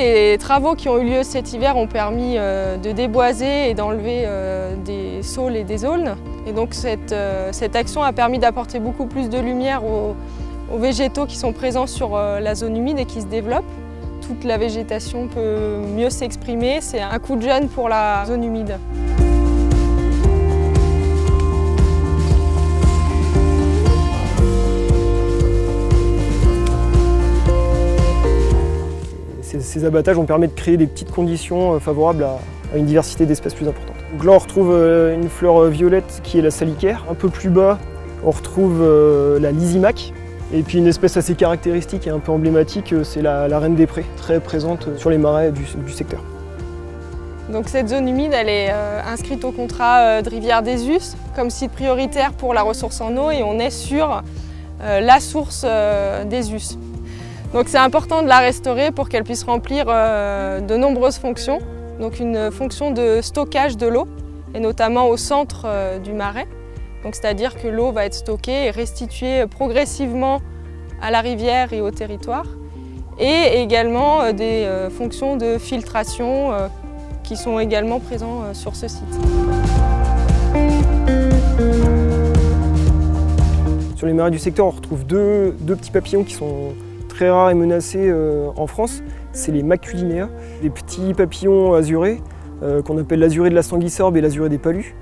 les travaux qui ont eu lieu cet hiver ont permis de déboiser et d'enlever des saules et des aulnes. Et donc cette action a permis d'apporter beaucoup plus de lumière aux végétaux qui sont présents sur la zone humide et qui se développent. Toute la végétation peut mieux s'exprimer, c'est un coup de jeune pour la zone humide. Ces abattages ont permis de créer des petites conditions favorables à une diversité d'espèces plus importante. Donc là on retrouve une fleur violette qui est la salicaire. Un peu plus bas on retrouve la lysimaque. Et puis une espèce assez caractéristique et un peu emblématique, c'est la reine des prés, très présente sur les marais du secteur. Donc cette zone humide, elle est inscrite au contrat de rivière des Us comme site prioritaire pour la ressource en eau et on est sur la source des Us. Donc c'est important de la restaurer pour qu'elle puisse remplir de nombreuses fonctions. Donc une fonction de stockage de l'eau et notamment au centre du marais. C'est-à-dire que l'eau va être stockée et restituée progressivement à la rivière et au territoire. Et également des fonctions de filtration qui sont également présentes sur ce site. Sur les marais du secteur, on retrouve deux petits papillons qui sont très rares et menacés en France. C'est les maculinea, des petits papillons azurés qu'on appelle l'azuré de la sanguisorbe et l'azuré des palus.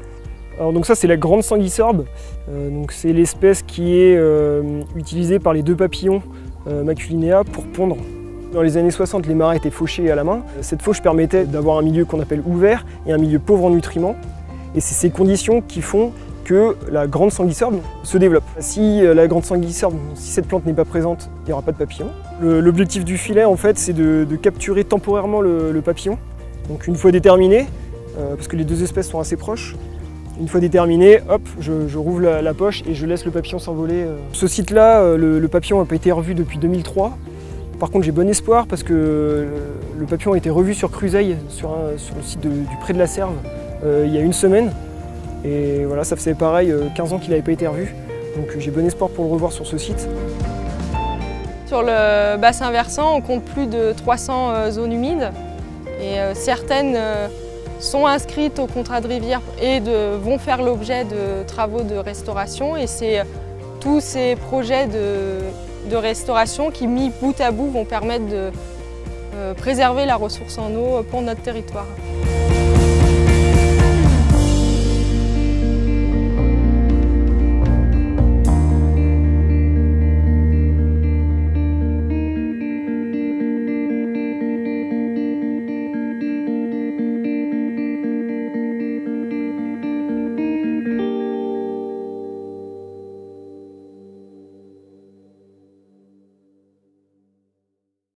Alors donc ça c'est la grande sanguisorbe, c'est l'espèce qui est utilisée par les deux papillons maculinea pour pondre. Dans les années 60, les marais étaient fauchés à la main. Cette fauche permettait d'avoir un milieu qu'on appelle ouvert et un milieu pauvre en nutriments. Et c'est ces conditions qui font que la grande sanguisorbe se développe. Si la grande sanguisorbe, si cette plante n'est pas présente, il n'y aura pas de papillon. L'objectif du filet en fait c'est de capturer temporairement le papillon. Donc une fois déterminé, parce que les deux espèces sont assez proches, une fois déterminé, hop, je rouvre la poche et je laisse le papillon s'envoler. Ce site-là, le papillon n'a pas été revu depuis 2003. Par contre, j'ai bon espoir parce que le papillon a été revu sur Cruseille, sur le site du Pré de la Serve, il y a une semaine. Et voilà, ça faisait pareil, 15 ans qu'il n'avait pas été revu. Donc j'ai bon espoir pour le revoir sur ce site. Sur le bassin versant, on compte plus de 300 zones humides. Et certaines sont inscrites au contrat de rivière et vont faire l'objet de travaux de restauration. Et c'est tous ces projets de restauration qui, mis bout à bout, vont permettre de préserver la ressource en eau pour notre territoire.